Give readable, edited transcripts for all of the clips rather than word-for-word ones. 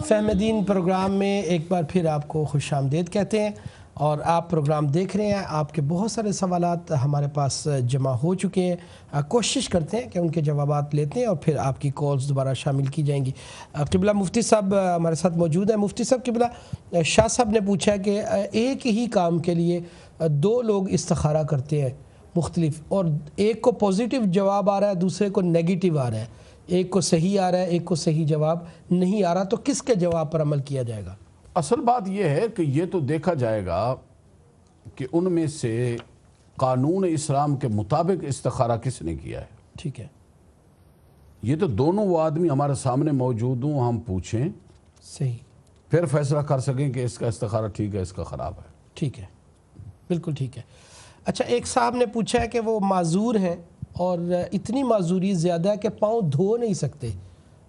فہمدین programme میں ایک بار پھر آپ کو خوش آمدید کہتے ہیں، اور آپ پروگرام دیکھ رہے ہیں۔ آپ کے بہت سارے سوالات ہمارے پاس جمع ہو چکے ہیں، کوشش کرتے ہیں کہ ان کے جوابات لیتے ہیں اور پھر آپ کی کالز دوبارہ شامل کی جائیں گی۔ قبلہ مفتی صاحب ہمارے ساتھ موجود ہیں۔ مفتی صاحب، قبلہ شاہ صاحب نے پوچھا ہے کہ ایک ہی کام کے لیے دو لوگ استخارہ کرتے ہیں مختلف، اور ایک کو پوزیٹیو جواب آ رہا ہے، دوسرے کو نیگیٹیو آ رہا ہے، ایک کو صحیح آ رہا ہے، ایک کو صحیح جواب نہیں آ رہا، تو کس کے جواب پر عمل کیا جائے گا؟ اصل بات یہ ہے کہ یہ تو دیکھا جائے گا کہ ان میں سے قانون اسلام کے مطابق استخارہ کس نے کیا ہے۔ ٹھیک ہے، یہ تو دونوں وہ آدمی ہمارے سامنے موجود ہوں، ہم پوچھیں، صحیح، پھر فیصلہ کر سکیں کہ اس کا استخارہ ٹھیک ہے، اس کا خراب ہے۔ ٹھیک ہے، بالکل ٹھیک ہے۔ اچھا، ایک صاحب نے پوچھا ہے کہ وہ معذور ہیں اور اتنی معذوری زیادہ ہے کہ پاؤں دھو نہیں سکتے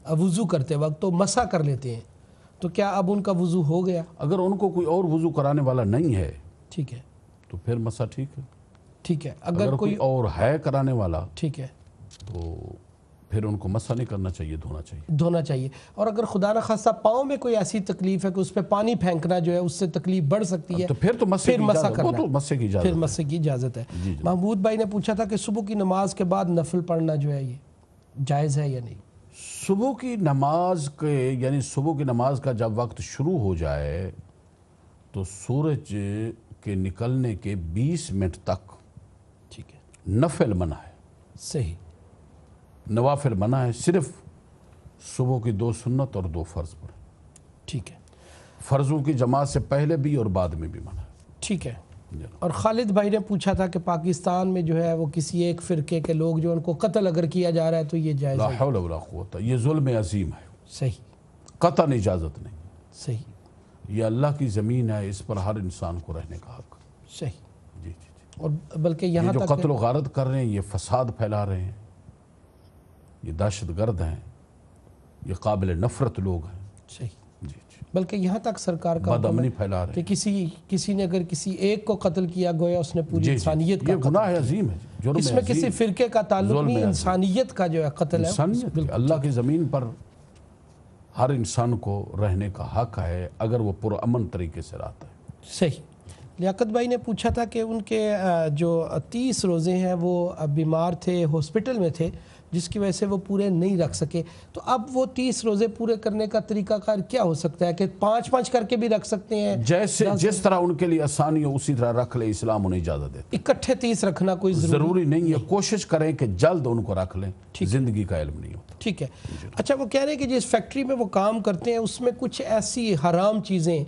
وضو کرتے وقت، تو مسح کر لیتے ہیں، تو کیا اب ان کا وضو ہو گیا؟ اگر ان کو کوئی اور وضو کرانے والا نہیں ہے ٹھیک ہے، تو پھر مسح ٹھیک ہے۔ ٹھیک ہے، اگر کوئی اور ہے کرانے والا ٹھیک ہے، تو پھر ان کو مسح نہیں کرنا چاہیے، دھونا چاہیے۔ دھونا چاہیے۔ اور اگر خدا نہ خواستہ پاؤں میں کوئی ایسی تکلیف ہے کہ اس پہ پانی پھینکنا جو ہے اس سے تکلیف بڑھ سکتی ہے، تو پھر تو مسح کی اجازت، کرنا وہ تو مسح کی اجازت پھر ہے۔ مسح کی اجازت ہے۔ جی۔ محمود بھائی نے پوچھا تھا کہ صبح کی نماز کے بعد نفل پڑھنا جو ہے یہ جائز ہے یا نہیں؟ صبح کی نماز کے یعنی صبح کی نماز کا جب وقت شروع ہو جائے تو سورج کے نکلنے کے 20 منٹ تک ٹھیک ہے، نفل منع ہے، صحیح، نوافل منع ہے، صرف صبح کی 2 سنت اور 2 فرض پڑھیں۔ ٹھیک ہے، فرضوں کی جماعت سے پہلے بھی اور بعد میں بھی منع ہے۔ ٹھیک ہے۔ اور خالد بھائی نے پوچھا تھا کہ پاکستان میں جو ہے وہ کسی ایک فرقے کے لوگ جو ان کو قتل اگر کیا جا رہا ہے تو یہ جائز لا ہے؟ حول ولا قوت، یہ ظلم عظیم ہے، صحیح، قطعاً اجازت نہیں۔ صحیح، یہ اللہ کی زمین ہے، اس پر ہر انسان کو رہنے کا حق۔ صحیح۔ جی۔ اور بلکہ یہ یہاں جو تک قتل و غارت کر رہے ہیں، یہ فساد پھیلا رہے ہیں، یہ دہشت گرد ہیں، یہ قابل نفرت لوگ ہیں۔ صحیح، جی۔ بلکہ یہاں تک سرکار کا بد حکم امنی ہے پھیلا رہے کہ ہیں۔ کسی نے اگر کسی ایک کو قتل کیا گویا اس نے پوری انسانیت کا یہ قتل گناہ کیا۔ عظیم ہے، جرم اس میں عظیم، کسی فرقے کا تعلق ظلم نہیں، عظیم۔ انسانیت کا جو ہے قتل ہے۔ انسانیت ہے، اللہ کی زمین پر ہر انسان کو رہنے کا حق ہے اگر وہ پرامن طریقے سے رہتا ہے۔ صحیح۔ لیاقت بھائی نے پوچھا تھا کہ ان کے جو 30 روزے ہیں وہ بیمار تھے، ہاسپٹل میں تھے، جس کی وجہ سے وہ پورے نہیں رکھ سکے، تو اب وہ 30 روزے پورے کرنے کا طریقہ کار کیا ہو سکتا ہے؟ کہ 5 کر کے بھی رکھ سکتے ہیں؟ جس طرح ان کے لیے آسانی ہو اسی طرح رکھ لے، اسلام انہیں اجازت دیتا ہے۔ اکٹھے 30 رکھنا کوئی ضروری نہیں ہے، کوشش کریں کہ جلد ان کو رکھ لیں، زندگی کا علم نہیں ہوتا۔ ٹھیک ہے۔ اچھا، وہ کہہ رہے ہیں کہ جس فیکٹری میں وہ کام کرتے ہیں اس میں کچھ ایسی حرام چیزیں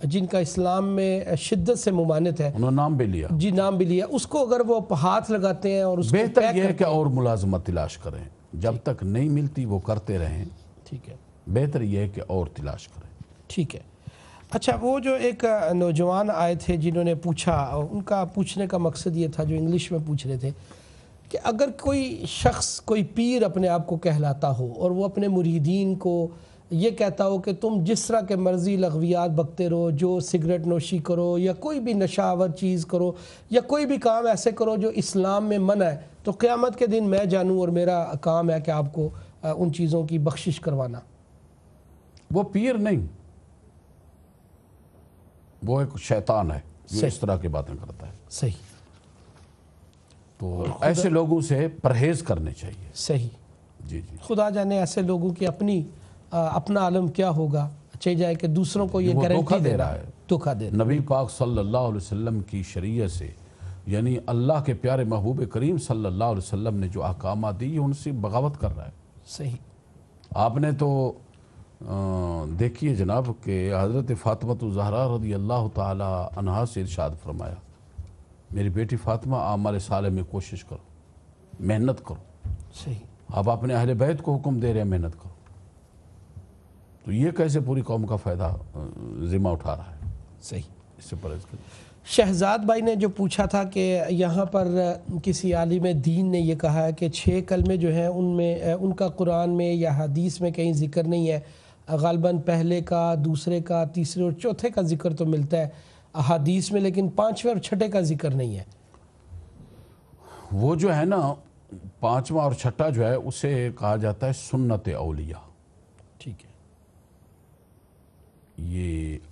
جن کا اسلام میں شدت سے ممانعت ہے، انہوں نے نام بھی لیا۔ جی، نام بھی لیا، اس کو اگر وہ ہاتھ لگاتے ہیں اور اس کو بہتر پیک یہ ہے کہ کرتے ہیں؟ اور ملازمت تلاش کریں، جب تک نہیں ملتی وہ کرتے رہیں۔ ٹھیک ہے، بہتر یہ ہے کہ اور تلاش کریں۔ ٹھیک ہے۔ اچھا، وہ جو ایک نوجوان آئے تھے جنہوں نے پوچھا، ان کا پوچھنے کا مقصد یہ تھا جو انگلش میں پوچھ رہے تھے کہ اگر کوئی شخص، کوئی پیر اپنے آپ کو کہلاتا ہو اور وہ اپنے مریدین کو یہ کہتا ہو کہ تم جس طرح کے مرضی لغویات بکتے رہو، جو سگریٹ نوشی کرو یا کوئی بھی نشہ آور چیز کرو یا کوئی بھی کام ایسے کرو جو اسلام میں منع ہے، تو قیامت کے دن میں جانوں اور میرا کام ہے کہ آپ کو ان چیزوں کی بخشش کروانا؟ وہ پیر نہیں، وہ ایک شیطان ہے جو اس طرح کی باتیں کرتا ہے۔ صحیح، تو ایسے لوگوں سے پرہیز کرنے چاہیے۔ صحیح۔ جی۔ خدا جانے ایسے لوگوں کی اپنا عالم کیا ہوگا، چاہے جائے کہ دوسروں کو یہ وہ گارنٹی دھوکہ دے رہا ہے، دھوکہ دے رہا ہے۔ نبی پاک صلی اللہ علیہ وسلم کی شریعت سے، یعنی اللہ کے پیارے محبوب کریم صلی اللہ علیہ وسلم نے جو احکامات دی ان سے بغاوت کر رہا ہے۔ صحیح۔ آپ نے تو دیکھیے جناب کہ حضرت فاطمہ الزہرا رضی اللہ تعالی عنہا سے ارشاد فرمایا، میری بیٹی فاطمہ اعمال صالح میں کوشش کرو، محنت کرو۔ صحیح۔ آپ اپنے اہل بیت کو حکم دے رہے ہیں محنت کرو، تو یہ کیسے پوری قوم کا فائدہ ذمہ اٹھا رہا ہے؟ صحیح۔ اس سے پرہیز کریں۔ شہزاد بھائی نے جو پوچھا تھا کہ یہاں پر کسی عالم دین نے یہ کہا ہے کہ 6 کلمے جو ہیں ان میں ان کا قرآن میں یا حدیث میں کہیں ذکر نہیں ہے، غالباً پہلے کا، دوسرے کا، تیسرے اور چوتھے کا ذکر تو ملتا ہے احادیث میں، لیکن 5ویں اور 6ٹھے کا ذکر نہیں ہے۔ وہ جو ہے نا 5واں اور 6ٹھا جو ہے اسے کہا جاتا ہے سنت اولیاء۔ ٹھیک ہے،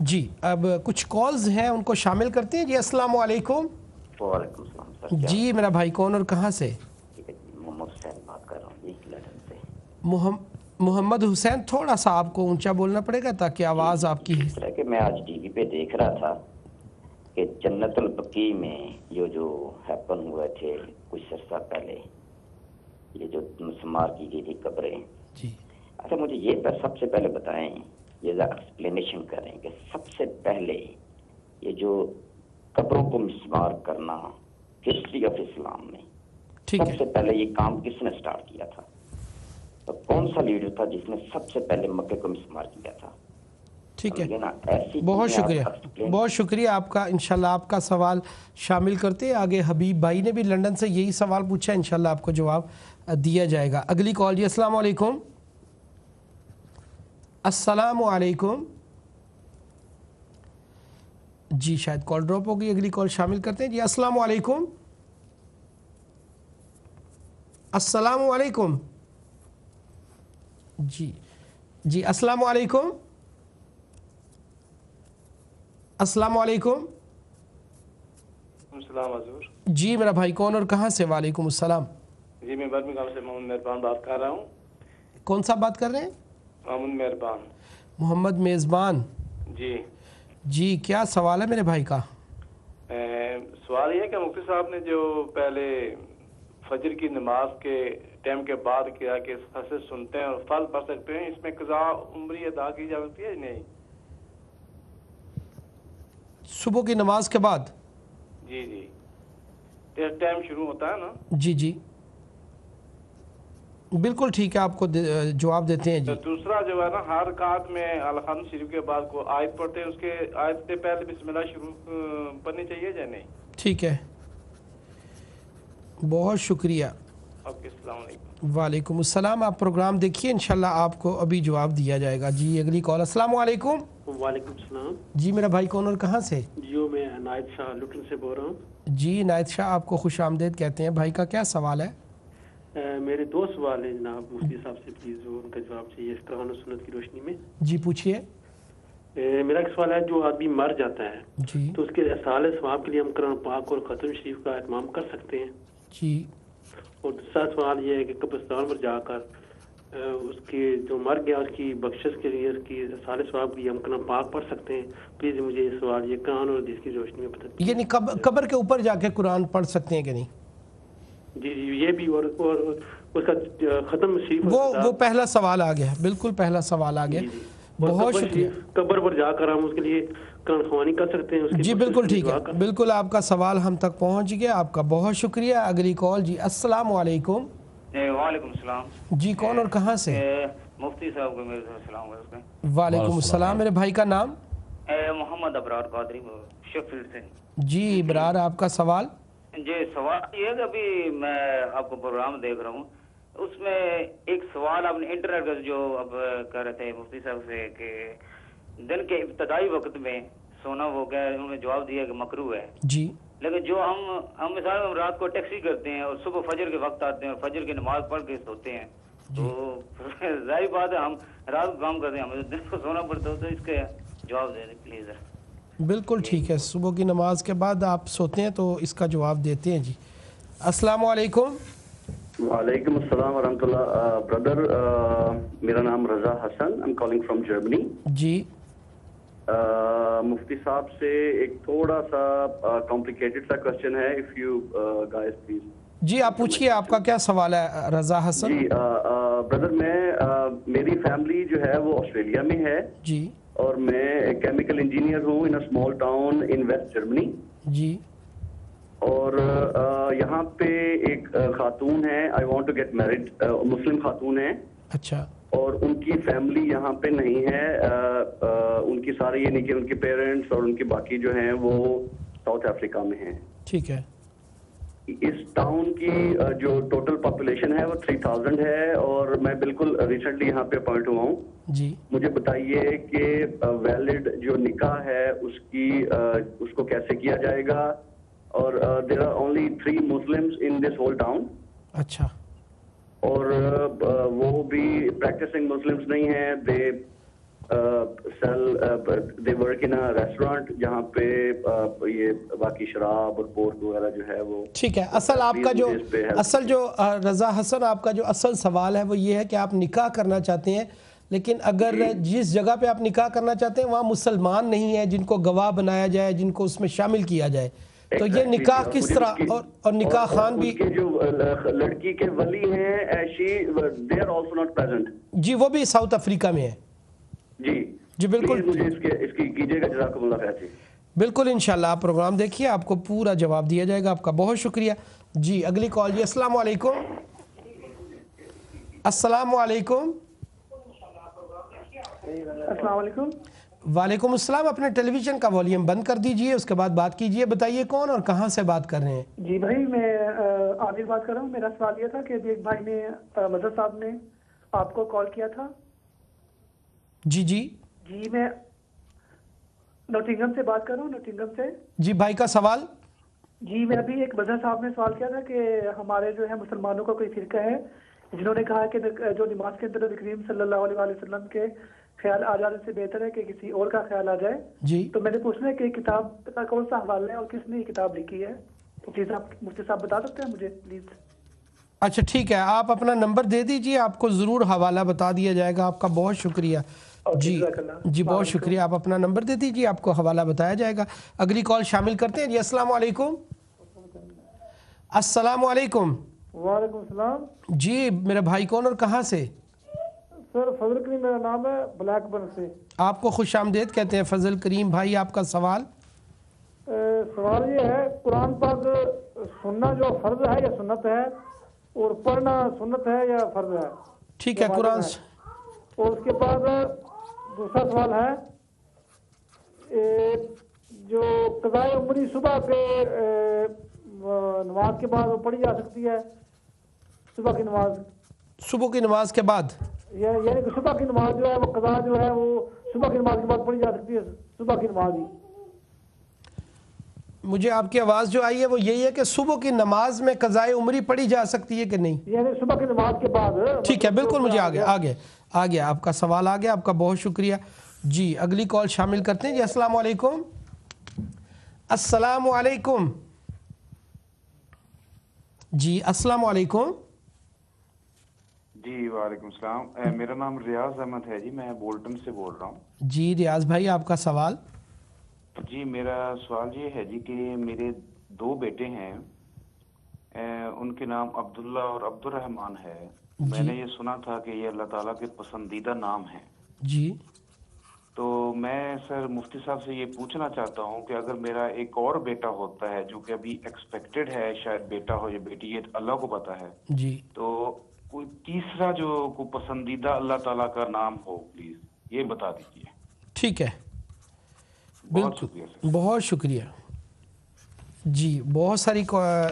جی اب کچھ کالز ہیں ان کو شامل کرتے ہیں جی. السلام علیکم. وعلیکم السلام سر. جی میرا بھائی کون اور کہاں سے؟ محمد حسین بات کر رہا ہوں جی لندن سے. محمد حسین تھوڑا سا آپ کو اونچا بولنا پڑے گا تاکہ آواز آپ کی. اس طرح کہ میں آج ٹی وی پہ دیکھ رہا تھا کہ جنت البقیع میں یہ جو ہیپن ہوئے تھے کچھ عرصہ پہلے، یہ جو مسمار کی گئی تھی قبریں. جی اچھا مجھے یہ سب سے پہلے بتائیں، یہ ایکسپلینیشن کریں کہ سب سے پہلے یہ جو قبروں کو مسمار کرنا ہسٹری آف اسلام میں ٹھیک سب ہے. سے پہلے یہ کام کس نے سٹارٹ کیا تھا؟ تو کون سا لیڈر تھا جس نے سب سے پہلے مکے کو مسمار کیا تھا؟ ٹھیک ہے، ایسی بہت چیزیں آپ شکریہ، explain- بہت شکریہ آپ کا. انشاءاللہ آپ کا سوال شامل کرتے ہیں. آگے حبیب بھائی نے بھی لندن سے یہی سوال پوچھا، انشاءاللہ آپ کو جواب دیا جائے گا. اگلی کال جی. السلام علیکم. السلام علیکم. جی شاید کال ڈراپ ہو گئی. اگلی کال شامل کرتے ہیں جی. السلام علیکم. السلام علیکم. جی جی السلام علیکم. السلام علیکم. السلام حضور. جی میرا بھائی کون اور کہاں سے؟ وعلیکم السلام. جی میں برمنگھم سے محمد مہربان بات کر رہا ہوں. کون سا بات کر رہے ہیں؟ محمد مہربان. محمد میزبان. جی جی کیا سوال ہے میرے بھائی کا؟ سوال یہ ہے کہ مفتی صاحب نے جو پہلے فجر کی نماز کے ٹائم کے بعد کیا کہ حسد سنتے ہیں اور پھل پڑھ سکتے ہیں، اس میں قضا عمری ادا کی جا سکتی ہے نہیں؟ صبح کی نماز کے بعد؟ جی جی ٹائم شروع ہوتا ہے نا. جی جی بالکل ٹھیک ہے، آپ کو جواب دیتے ہیں تو جی. دوسرا جو ہے نا ہر رکعت میں الحمد شریف کے بعد کو آیت پڑھتے ہیں، اس کے آیت سے پہلے بسم اللہ شروع پڑھنی چاہیے یا نہیں؟ ٹھیک ہے، بہت شکریہ. اوکے السلام علیکم. وعلیکم السلام. آپ پروگرام دیکھیے، انشاءاللہ آپ کو ابھی جواب دیا جائے گا. جی اگلی کال. السلام علیکم. وعلیکم السلام. جی میرا بھائی کون اور کہاں سے؟ جیو میں عنایت شاہ لٹن سے بول رہا ہوں. جی عنایت شاہ آپ کو خوش آمدید کہتے ہیں. بھائی کا کیا سوال ہے؟ میرے دو سوال ہیں جناب، مفتی صاحب سے پلیز ان کا جواب چاہیے اس قرآن و سنت کی روشنی میں. جی پوچھیے. میرا ایک سوال ہے، جو آدمی مر جاتا ہے جی تو اس کے اصال ثواب کے لیے ہم قرآن پاک اور ختم شریف کا اہتمام کر سکتے ہیں؟ جی اور دوسرا سوال یہ ہے کہ قبرستان پر جا کر اس کی جو مر گیا اس کی بخشش کے لیے اس کی اصال ثواب کے لیے ہم قرآن پاک پڑھ سکتے ہیں؟ پلیز مجھے یہ سوال یہ قرآن اور حدیث کی روشنی میں بتا دیجیے. یعنی قبر کے اوپر جا کے قرآن پڑھ سکتے ہیں کہ نہیں؟ جی جی یہ بھی، اور اس کا ختم شریف وہ پہلا سوال آ گیا، بالکل پہلا سوال آ گیا. جی جی. بہت شکریہ. قبر پر جا کر ہم اس کے لیے قرآن خوانی کر سکتے ہیں اس کی جی بالکل ٹھیک ہے، بالکل آپ کا سوال ہم تک پہنچ گیا. آپ کا بہت شکریہ. اگلی کال جی. السلام علیکم. وعلیکم السلام. جی کون اور کہاں سے؟ مفتی صاحب کو میرے السلام علیکم. وعلیکم السلام. میرے بھائی کا نام؟ محمد ابرار قادری شیفیلڈ سے. جی ابرار آپ کا سوال؟ جی سوال یہ ہے کہ ابھی میں آپ کو پروگرام دیکھ رہا ہوں، اس میں ایک سوال آپ نے انٹرنیٹ کا جو اب کر رہے تھے مفتی صاحب سے کہ دن کے ابتدائی وقت میں سونا ہو گیا، انہوں نے جواب دیا کہ مکروہ ہے. جی لیکن جو ہم مثال میں رات کو ٹیکسی کرتے ہیں اور صبح فجر کے وقت آتے ہیں اور فجر کی نماز پڑھ کے سوتے ہیں، تو ظاہر بات ہے ہم رات کو کام کرتے ہیں، ہمیں دن کو سونا پڑتا ہے. تو اس کے جواب دے دیں پلیز. بالکل ٹھیک ہے، صبح کی نماز کے بعد آپ سوتے ہیں تو اس کا جواب دیتے ہیں. جی السلام علیکم. وعلیکم السلام ورحمۃ اللہ. بردر میرا نام Raza Hassan, I am calling from Germany. جی مفتی صاحب سے ایک تھوڑا سا کمپلیکیٹڈ سا کوشچن ہے، اف یو گائز پلیز. جی آپ پوچھیے، آپ کا کیا سوال ہے رضا حسن؟ جی بردر میری فیملی جو ہے وہ آسٹریلیا میں ہے. جی اور میں کیمیکل انجینئر ہوں in a small town in west Germany. جی اور یہاں پہ ایک خاتون ہے، I want to get married, مسلم خاتون ہے. اچھا. اور ان کی فیملی یہاں پہ نہیں ہے، ان کی ساری یعنی کہ ان کے پیرنٹس اور ان کے باقی جو ہیں وہ ساؤتھ افریقہ میں ہیں. ٹھیک ہے. اس ٹاؤن کی جو ٹوٹل پاپولیشن ہے وہ 3000 ہے، اور میں بالکل ریسنٹلی یہاں پہ اپوائنٹ ہوا ہوں. جی مجھے بتائیے کہ ویلڈ جو نکاح ہے اس کو کیسے کیا جائے گا. اور there are only 3 Muslims in this whole town. اچھا. اور وہ بھی پریکٹسنگ مسلمس نہیں ہیں. دے they work in a restaurant جہاں پہ یہ باقی شراب اور پورک وغیرہ جو ہے وہ. ٹھیک ہے. اصل آپ کا جو رضا حسن آپ کا جو اصل سوال ہے وہ یہ ہے کہ آپ نکاح کرنا چاہتے ہیں، لیکن اگر جس جگہ پہ آپ نکاح کرنا چاہتے ہیں وہاں مسلمان نہیں ہیں جن کو گواہ بنایا جائے، جن کو اس میں شامل کیا جائے، تو یہ نکاح کس طرح؟ اور نکاح خان بھی جو لڑکی کے ولی ہیں they are also not present. جی وہ بھی ساؤتھ افریقہ میں ہے. جی بالکل مجھے اس کی کیجیے گا. جزاکم اللہ خیر. جی بالکل انشاءاللہ آپ پروگرام دیکھیے، آپ کو پورا جواب دیا جائے گا. آپ کا بہت شکریہ. جی اگلی کال. جی السلام علیکم. السلام علیکم. السلام علیکم. وعلیکم السلام. اپنے ٹیلی ویژن کا والیوم بند کر دیجئے، اس کے بعد بات کیجئے. بتائیے کون اور کہاں سے بات کر رہے ہیں؟ جی بھائی میں عادل بات کر رہا ہوں. میرا سوال یہ تھا کہ ایک بھائی نے مظہر صاحب نے آپ کو کال کیا تھا. جی میں نوٹنگم سے بات کر رہا ہوں. نوٹنگم سے. جی بھائی کا سوال. جی میں ابھی ایک مظہر صاحب نے سوال کیا تھا کہ ہمارے جو ہے مسلمانوں کا کوئی فرقہ ہے جنہوں نے کہا کہ جو نماز کے اندر نبی کریم صلی اللہ علیہ وسلم کے خیال آ جانے سے بہتر ہے کہ کسی اور کا خیال آ جائے. جی تو میں نے پوچھنا ہے کہ کتاب کا کون سا حوالہ ہے اور کس نے یہ کتاب لکھی ہے؟ تو پلیز آپ مفتی صاحب بتا سکتے ہیں مجھے پلیز؟ اچھا ٹھیک ہے، آپ اپنا نمبر دے دیجئے، آپ کو ضرور حوالہ بتا دیا جائے گا. آپ کا بہت شکریہ. جی بہت شکریہ. آپ اپنا نمبر دے دیجئے، آپ کو حوالہ بتایا جائے گا. اگلی کال شامل کرتے ہیں. جی السلام علیکم. السلام علیکم. وعلیکم السلام. جی میرے بھائی کون اور کہاں سے؟ سر فضل کریم میرا نام ہے، بلیک برن سے. آپ کو خوش آمدید کہتے ہیں فضل کریم بھائی. آپ کا سوال؟ سوال یہ ہے، قرآن پاک سننا جو فرض ہے یا سنت ہے، اور پڑھنا سنت ہے یا فرض ہے؟ ٹھیک ہے قرآن. اور اس کے بعد دوسرا سوال ہے، جو قضائے عمری صبح کے نماز کے بعد وہ پڑھی جا سکتی ہے؟ صبح کی نماز کے بعد، یعنی کہ صبح کی نماز جو ہے وہ قضا جو ہے وہ صبح کی نماز کے بعد پڑھی جا سکتی ہے؟ صبح کی نماز ہی. مجھے آپ کی آواز جو آئی ہے وہ یہی ہے کہ صبح کی نماز میں قضائے عمری پڑھی جا سکتی ہے کہ نہیں؟ یعنی صبح کی نماز کے بعد. ٹھیک ہے بالکل. مجھے آ گیا آپ کا سوال آ گیا. آپ کا بہت شکریہ. جی اگلی کال شامل کرتے ہیں. جی السلام علیکم. السلام علیکم. جی السلام علیکم. جی وعلیکم السلام. میرا نام ریاض احمد ہے جی، میں بولٹن سے بول رہا ہوں. جی ریاض بھائی آپ کا سوال. جی میرا سوال یہ ہے جی کہ میرے 2 بیٹے ہیں، ان کے نام عبداللہ اور عبد الرحمن ہے. میں نے یہ سنا تھا کہ یہ اللہ تعالیٰ کے پسندیدہ نام ہیں. جی تو میں سر مفتی صاحب سے یہ پوچھنا چاہتا ہوں کہ اگر میرا ایک اور بیٹا ہوتا ہے جو کہ ابھی ایکسپیکٹڈ ہے، شاید بیٹا ہو یا بیٹی، یہ اللہ کو پتہ ہے، جی تو کوئی تیسرا جو کوئی پسندیدہ اللہ تعالیٰ کا نام ہو پلیز یہ بتا دیجیے. ٹھیک ہے بالکل. بہت شکریہ. جی بہت ساری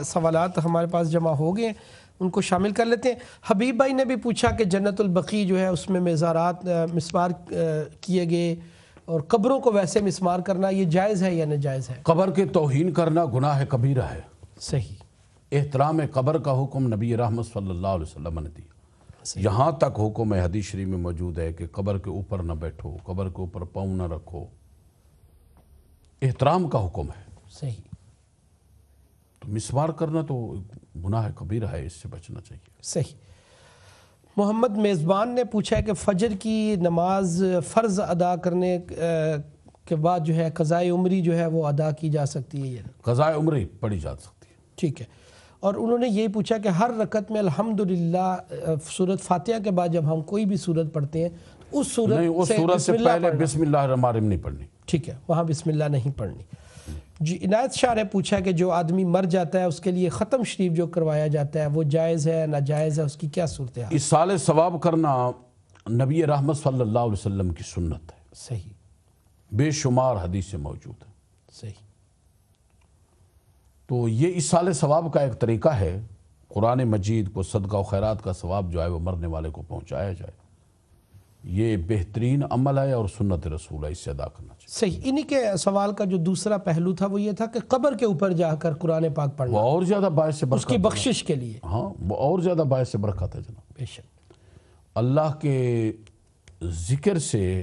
سوالات ہمارے پاس جمع ہو گئے ہیں، ان کو شامل کر لیتے ہیں. حبیب بھائی نے بھی پوچھا کہ جنت البقیع جو ہے اس میں مزارات مسمار کیے گئے، اور قبروں کو ویسے مسمار کرنا یہ جائز ہے یا ناجائز ہے؟ قبر کے توہین کرنا گناہ کبیرہ ہے. صحیح. احترام قبر کا حکم نبی رحمت صلی اللہ علیہ وسلم نے دیا. یہاں تک حکم حدیث شریف میں موجود ہے کہ قبر کے اوپر نہ بیٹھو، قبر کے اوپر پاؤں نہ رکھو. احترام کا حکم ہے. صحیح. تو مسمار کرنا تو گناہ کبیرہ ہے، اس سے بچنا چاہیے. صحیح. محمد میزبان نے پوچھا ہے کہ فجر کی نماز فرض ادا کرنے کے بعد جو ہے قضائے عمری جو ہے وہ ادا کی جا سکتی ہے یا نہیں؟ قضائے عمری پڑھی جا سکتی ہے. ٹھیک ہے. اور انہوں نے یہی پوچھا کہ ہر رکعت میں الحمدللہ سورۃ فاتحہ کے بعد جب ہم کوئی بھی سورت پڑھتے ہیں اس سورت سے پہلے بسم اللہ الرحمن الرحیم نہیں پڑھنی. ٹھیک ہے، وہاں بسم اللہ نہیں پڑھنی. جی عنایت شاہ نے پوچھا کہ جو آدمی مر جاتا ہے اس کے لیے ختم شریف جو کروایا جاتا ہے وہ جائز ہے ناجائز ہے، اس کی کیا صورتحال؟ ایصال ثواب کرنا نبی رحمت صلی اللہ علیہ وسلم کی سنت ہے. صحیح. بے شمار حدیثیں موجود ہیں. صحیح. تو یہ ایصال ثواب کا ایک طریقہ ہے. قرآن مجید کو صدقہ و خیرات کا ثواب جو ہے وہ مرنے والے کو پہنچایا جائے. یہ بہترین عمل ہے اور سنت رسول ہے، اس سے ادا کرنا چاہیے. صحیح. انہی کے سوال کا جو دوسرا پہلو تھا وہ یہ تھا کہ قبر کے اوپر جا کر قرآن پاک پڑھنا وہ اور زیادہ باعث برکت، اس کی بخشش کے لیے. ہاں وہ اور زیادہ باعث برکت ہے جناب. بے شک. اللہ کے ذکر سے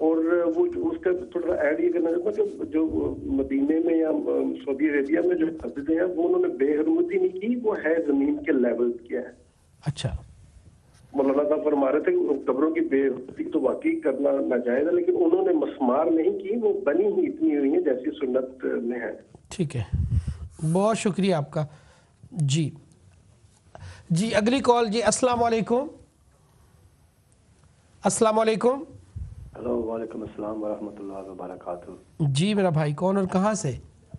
اور وہ اس کا تھوڑا سا ایڈ یہ کرنا چاہتا ہوں کہ جو مدینے میں یا سعودی عربیہ میں جو مسجدیں ہیں وہ انہوں نے بے حرمتی نہیں کی، وہ ہے زمین کے لیول کیا ہے. اچھا مولانا صاحب فرما رہے تھے کہ قبروں کی بے حرمتی تو واقعی کرنا ناجائز ہے، لیکن انہوں نے مسمار نہیں کی، وہ بنی ہی اتنی ہوئی ہیں جیسی سنت میں ہے. ٹھیک ہے، بہت شکریہ آپ کا. جی جی اگلی کال. جی السلام علیکم. السلام علیکم. ہلو، وعلیکم السلام ورحمۃ اللہ وبرکاتہ. جی میرا بھائی کون اور کہاں سے؟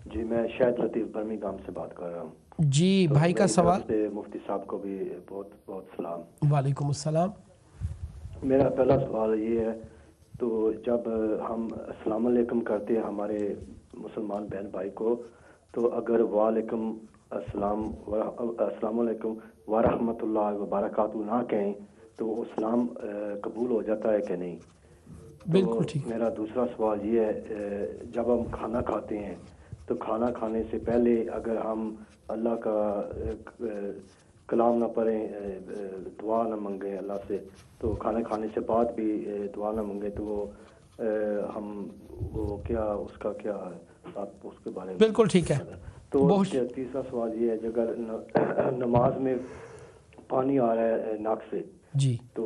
جی میں شاہد لطیف برمنگھم سے بات کر رہا ہوں. جی بھائی کا سوال. مفتی صاحب کو بھی بہت بہت سلام. وعلیکم السلام. میرا پہلا سوال یہ ہے، تو جب ہم السلام علیکم کرتے ہیں ہمارے مسلمان بہن بھائی کو، تو اگر وعلیکم السلام علیکم ورحمۃ اللہ وبرکاتہ نہ کہیں تو وہ سلام قبول ہو جاتا ہے کہ نہیں؟ بالکل ٹھیک. میرا دوسرا سوال یہ ہے، جب ہم کھانا کھاتے ہیں تو کھانا کھانے سے پہلے اگر ہم اللہ کا کلام نہ پڑھیں، دعا نہ منگیں اللہ سے، تو کھانا کھانے سے بعد بھی دعا نہ منگیں تو وہ کیا اس کا کیا آپ اس کے بارے میں؟ بالکل ٹھیک ہے. تو تیسرا سوال یہ ہے، اگر نماز میں پانی آ رہا ہے ناک سے جی تو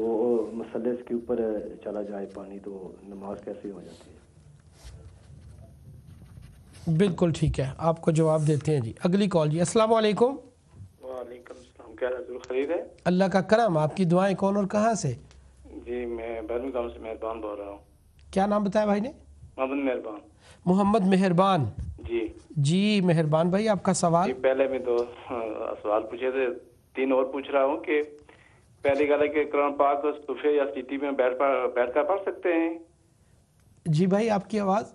مسلس کے اوپر چلا جائے پانی تو نماز کیسے ہو جاتی ہے؟ بالکل ٹھیک ہے، آپ کو جواب دیتے ہیں. جی اگلی کال. جی السلام علیکم. وعلیکم السلام. کیا حضور خرید ہے؟ اللہ کا کرم. آپ کی دعائیں کون اور کہاں سے؟ جی میں برمنگھم سے مہربان بول رہا ہوں. کیا نام بتایا بھائی نے؟ محمد مہربان. محمد مہربان. جی جی مہربان بھائی آپ کا سوال. جی پہلے میں 2 سوال پوچھے تھے، 3 اور پوچھ رہا ہوں. کہ پہلی گل ہے کہ قرآن پاک صوفے یا سٹی میں بیٹھ کر پڑھ سکتے ہیں؟ جی بھائی آپ کی آواز.